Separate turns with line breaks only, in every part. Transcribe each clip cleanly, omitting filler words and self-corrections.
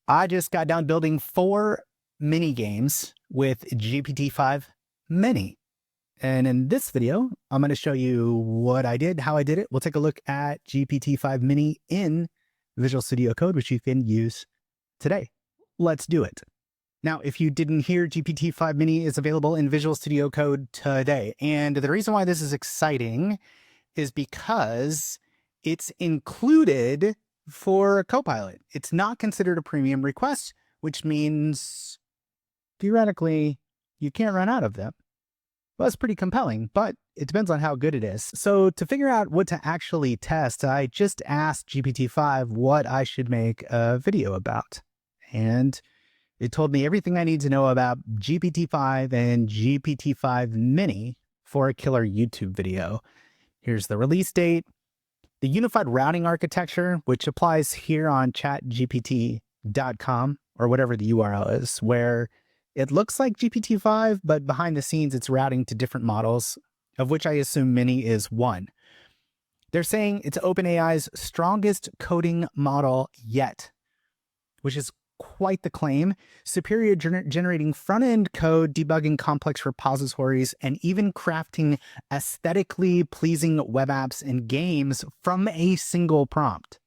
I just got done building 4 mini games with GPT-5 Mini. And in this video, I'm going to show you what I did, how I did it. We'll take a look at GPT-5 Mini in Visual Studio Code, which you can use today. Let's do it. Now, if you didn't hear, GPT-5 Mini is available in Visual Studio Code today. And the reason why this is exciting is because it's included for Copilot. It's not considered a premium request, which means theoretically you can't run out of them. Well, that's pretty compelling, but it depends on how good it is. So to figure out what to actually test, I just asked GPT-5 what I should make a video about. And it told me everything I need to know about GPT-5 and GPT-5 Mini for a killer YouTube video. Here's the release date, the unified routing architecture, which applies here on chatgpt.com or whatever the URL is, where it looks like GPT-5, but behind the scenes, it's routing to different models, of which I assume Mini is one. They're saying it's OpenAI's strongest coding model yet, which is quite the claim. Superior generating front-end code, debugging complex repositories, and even crafting aesthetically pleasing web apps and games from a single prompt.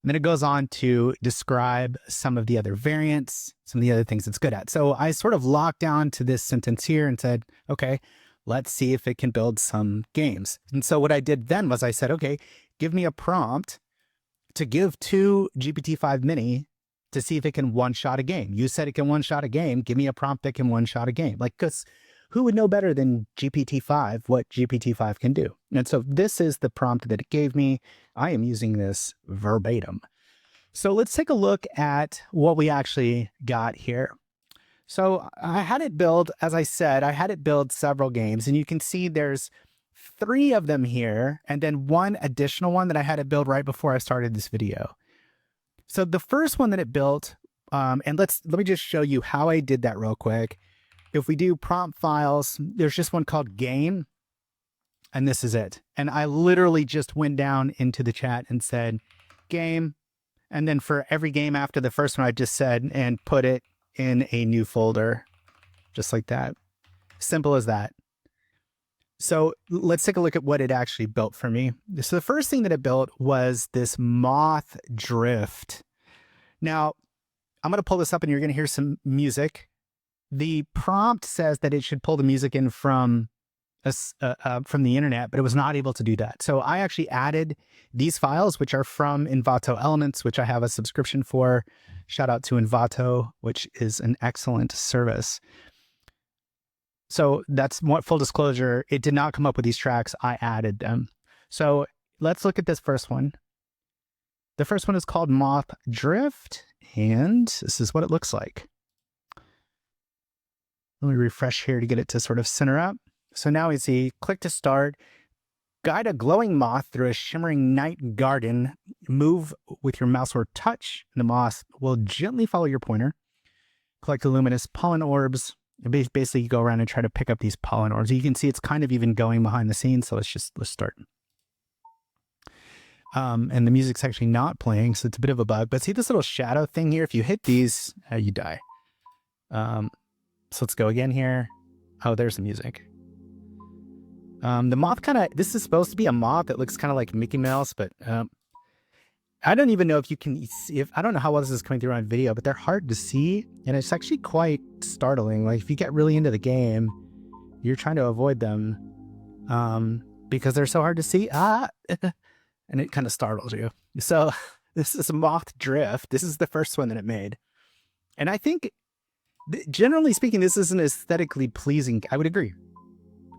And then it goes on to describe some of the other variants, some of the other things it's good at. So I sort of locked down to this sentence here and said, okay, let's see if it can build some games. And so what I did then was I said, okay, give me a prompt to give to GPT-5 Mini to see if it can one-shot a game. You said it can one-shot a game. Give me a prompt that can one-shot a game. Like, because who would know better than GPT-5 what GPT-5 can do? And so this is the prompt that it gave me. I am using this verbatim. So let's take a look at what we actually got here. So I had it build, as I said, I had it build several games, and you can see there's 3 of them here, and then one additional one that I had to build right before I started this video. So the first one that it built, and let me just show you how I did that real quick. If we do prompt files, there's just one called game, and this is it. And I literally just went down into the chat and said game, and then for every game after the first one, I just said and put it in a new folder, just like that. Simple as that. So let's take a look at what it actually built for me. So the first thing that it built was this Moth Drift. Now, I'm going to pull this up and you're going to hear some music. The prompt says that it should pull the music in from the internet, but it was not able to do that. So I actually added these files, which are from Envato Elements, which I have a subscription for. Shout out to Envato, which is an excellent service. So that's more full disclosure. It did not come up with these tracks. I added them. So let's look at this first one. The first one is called Moth Drift, and this is what it looks like. Let me refresh here to get it to sort of center up. So now we see click to start, guide a glowing moth through a shimmering night garden, move with your mouse or touch, and the moth will gently follow your pointer, collect the luminous pollen orbs. Basically, you go around and try to pick up these pollen orbs. You can see it's kind of even going behind the scenes. So let's start. And the music's actually not playing, so it's a bit of a bug. But see this little shadow thing here? If you hit these, you die. So let's go again here. Oh, there's the music. The moth this is supposed to be a moth that looks kind of like Mickey Mouse, but I don't even know if you can see, I don't know how well this is coming through on video, but they're hard to see. And it's actually quite startling. Like if you get really into the game, you're trying to avoid them because they're so hard to see. And it kind of startles you. So this is a Moth Drift. This is the first one that it made. And I think, generally speaking, this isn't aesthetically pleasing. I would agree.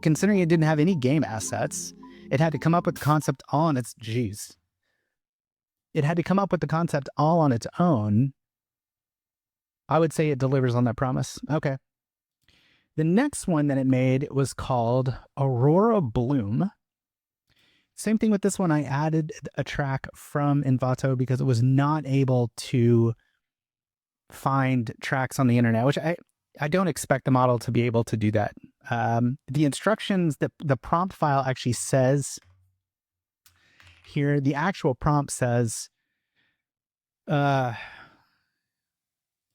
Considering it didn't have any game assets, it had to come up with the concept all on its, It had to come up with the concept all on its own. I would say it delivers on that promise. Okay. The next one that it made was called Aurora Bloom. Same thing with this one. I added a track from Envato because it was not able to find tracks on the internet, which I don't expect the model to be able to do that. The instructions, the prompt file actually says here, the actual prompt says,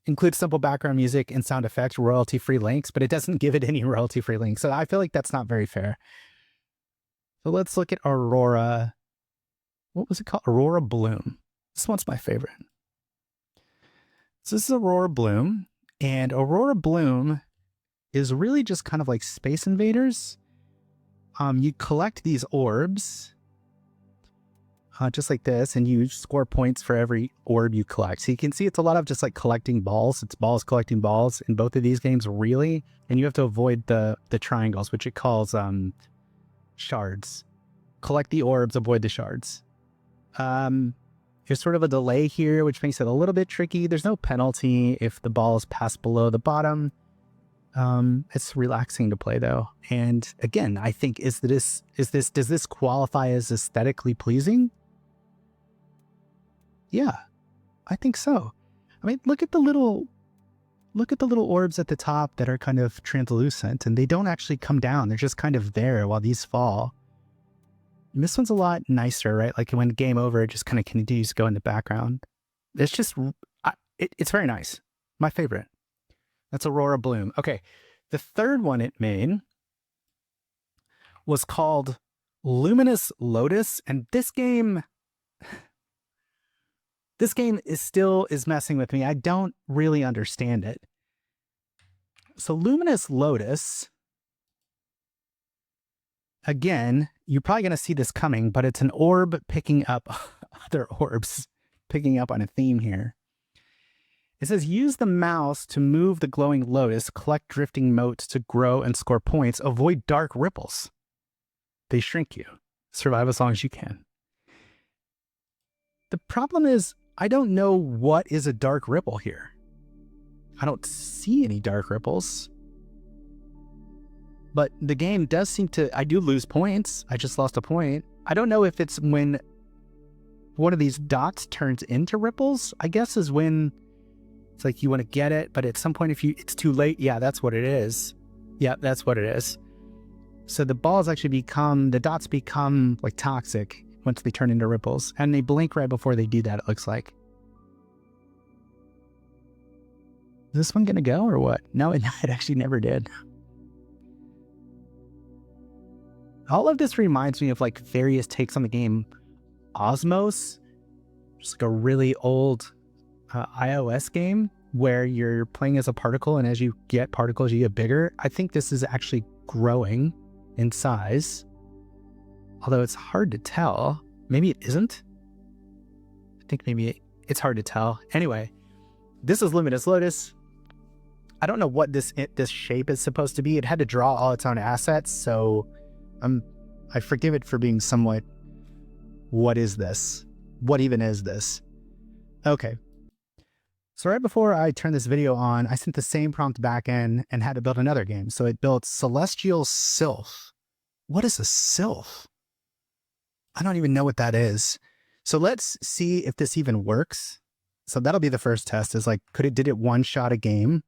includes simple background music and sound effects, royalty-free links, but it doesn't give it any royalty-free links. So I feel like that's not very fair. So let's look at Aurora. What was it called? Aurora Bloom. This one's my favorite. So this is Aurora Bloom, and Aurora Bloom is really just kind of like Space Invaders. You collect these orbs, just like this, and you score points for every orb you collect. So you can see it's a lot of just like collecting balls. It's balls collecting balls in both of these games, really. And you have to avoid the triangles, which it calls shards. Collect the orbs, avoid the shards. There's sort of a delay here, which makes it a little bit tricky. There's no penalty if the balls pass below the bottom. It's relaxing to play though. And again, I think does this qualify as aesthetically pleasing? Yeah, I think so. I mean, look at the little orbs at the top that are kind of translucent, and they don't actually come down. They're just kind of there while these fall. And this one's a lot nicer, right? Like when game over, it just kind of continues to go in the background. It's just, it's very nice. My favorite. That's Aurora Bloom. Okay, the third one it made was called Luminous Lotus, and this game is messing with me. I don't really understand it. So Luminous Lotus, again, you're probably going to see this coming, but it's an orb picking up other orbs, picking up on a theme here. It says, use the mouse to move the glowing lotus, collect drifting motes to grow and score points, avoid dark ripples. They shrink you. Survive as long as you can. The problem is, I don't know what is a dark ripple here. I don't see any dark ripples. But the game does seem to, I do lose points. I just lost a point. I don't know if it's when one of these dots turns into ripples, I guess is when it's like you want to get it, but at some point it's too late. Yeah, that's what it is. Yeah, that's what it is. So the dots become like toxic once they turn into ripples, and they blink right before they do that, it looks like. Is this one gonna go or what? No, it actually never did. All of this reminds me of like various takes on the game Osmos, just like a really old iOS game where you're playing as a particle, and as you get particles, you get bigger. I think this is actually growing in size, although it's hard to tell. Maybe it isn't. I think maybe it's hard to tell. Anyway, this is Luminous Lotus. I don't know what this shape is supposed to be. It had to draw all its own assets, so I forgive it for being somewhat, what is this? What even is this? Okay. So right before I turned this video on, I sent the same prompt back in and had to build another game. So it built Celestial Sylph. What is a sylph? I don't even know what that is. So let's see if this even works. So that'll be the first test, is like, did it one-shot a game?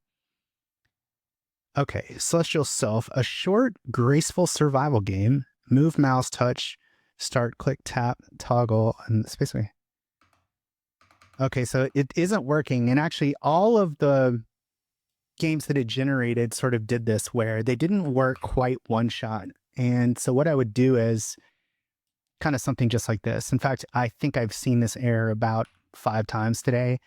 Okay, Celestial Sylph, a short, graceful survival game. Move, mouse, touch, start, click, tap, toggle, and spacebar. Okay, so it isn't working. And actually, all of the games that it generated sort of did this, where they didn't work quite one shot. And so what I would do is kind of something just like this. In fact, I think I've seen this error about 5 times today.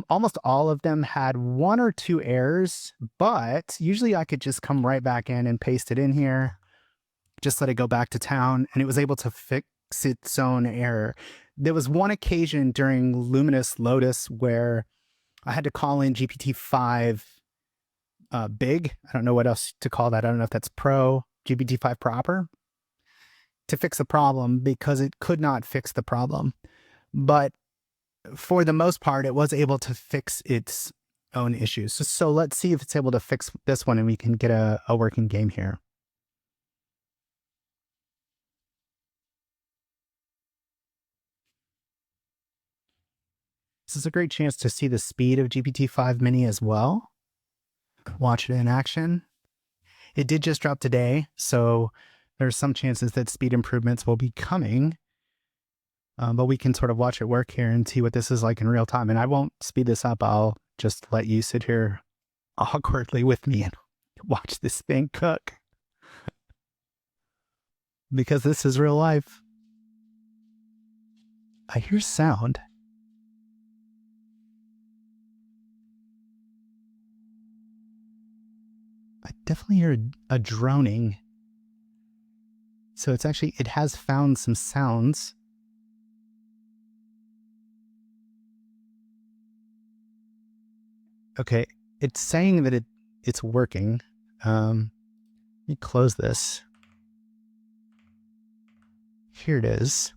Almost all of them had 1 or 2 errors, but usually I could just come right back in and paste it in here, just let it go back to town, and it was able to fix its own error. There was one occasion during Luminous Lotus where I had to call in GPT-5 Big. I don't know what else to call that. I don't know if that's Pro, GPT-5 Proper, to fix the problem, because it could not fix the problem. But for the most part, it was able to fix its own issues. So let's see if it's able to fix this one and we can get a working game here. This is a great chance to see the speed of GPT-5 Mini as well. Watch it in action. It did just drop today, so there's some chances that speed improvements will be coming. But we can sort of watch it work here and see what this is like in real time. And I won't speed this up. I'll just let you sit here awkwardly with me and watch this thing cook. Because this is real life. I hear sound. I definitely hear a droning. So it's actually, it has found some sounds. Okay, it's saying that it's working. Let me close this. Here it is.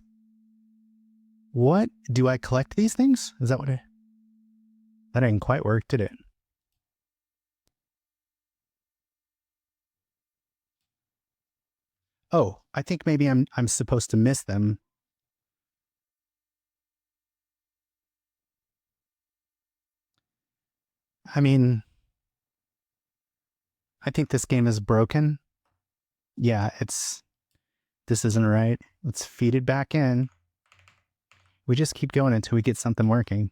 What? Do I collect these things? Is that what that didn't quite work, did it? Oh, I think maybe I'm supposed to miss them. I mean, I think this game is broken. Yeah, this isn't right. Let's feed it back in. We just keep going until we get something working.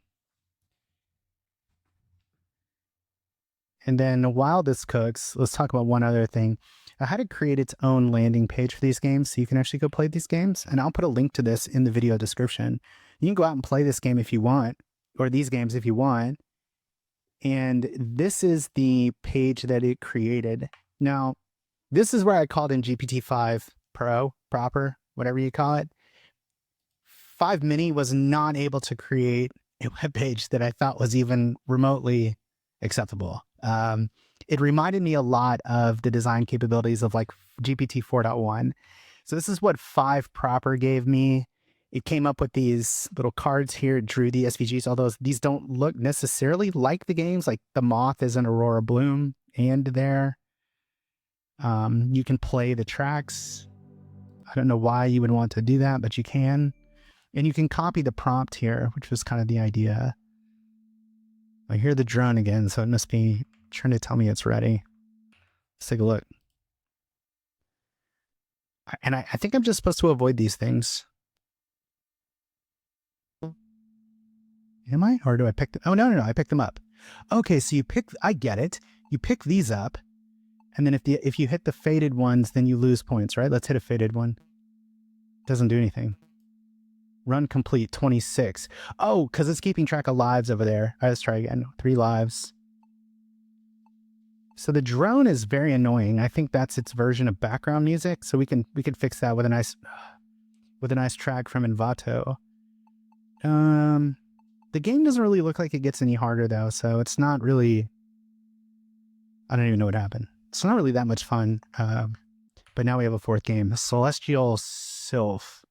And then while this cooks, let's talk about one other thing. I had to create its own landing page for these games so you can actually go play these games. And I'll put a link to this in the video description. You can go out and play this game if you want, or these games if you want. And this is the page that it created. Now, this is where I called in GPT-5 Pro, proper, whatever you call it. 5 Mini was not able to create a web page that I thought was even remotely acceptable. It reminded me a lot of the design capabilities of like GPT 4.1. So this is what 5 proper gave me. It came up with these little cards here. It drew the SVGs, although these don't look necessarily like the games. Like the Moth is an Aurora Bloom and there. You can play the tracks. I don't know why you would want to do that, but you can. And you can copy the prompt here, which was kind of the idea. I hear the drone again, so it must be trying to tell me it's ready. Let's take a look. And I think I'm just supposed to avoid these things. Am I? Or do I pick them? Oh, no, I picked them up. Okay, so you pick, I get it. You pick these up, and then if you hit the faded ones, then you lose points, right? Let's hit a faded one. Doesn't do anything. Run complete, 26. Oh, because it's keeping track of lives over there. All right, let's try again. 3 lives. So the drone is very annoying. I think that's its version of background music. So we can fix that with a nice track from Envato. The game doesn't really look like it gets any harder though, so it's not really. I don't even know what happened. It's not really that much fun. But now we have a 4th game, Celestial Sylph,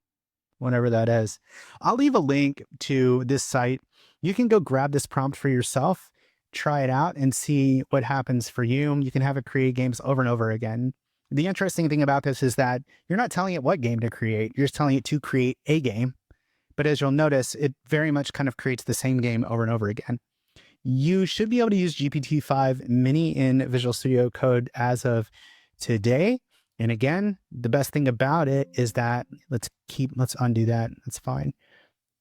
whatever that is. I'll leave a link to this site. You can go grab this prompt for yourself, try it out, and see what happens for you. You can have it create games over and over again. The interesting thing about this is that you're not telling it what game to create. You're just telling it to create a game. But as you'll notice, it very much kind of creates the same game over and over again. You should be able to use GPT-5 Mini in Visual Studio Code as of today. And again, the best thing about it is that, let's undo that. That's fine.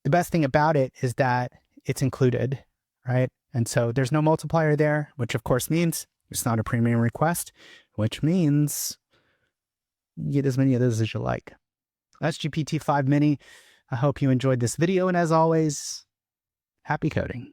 The best thing about it is that it's included, right? And so there's no multiplier there, which of course means it's not a premium request, which means you get as many of those as you like. That's GPT-5 Mini. I hope you enjoyed this video. And as always, happy coding.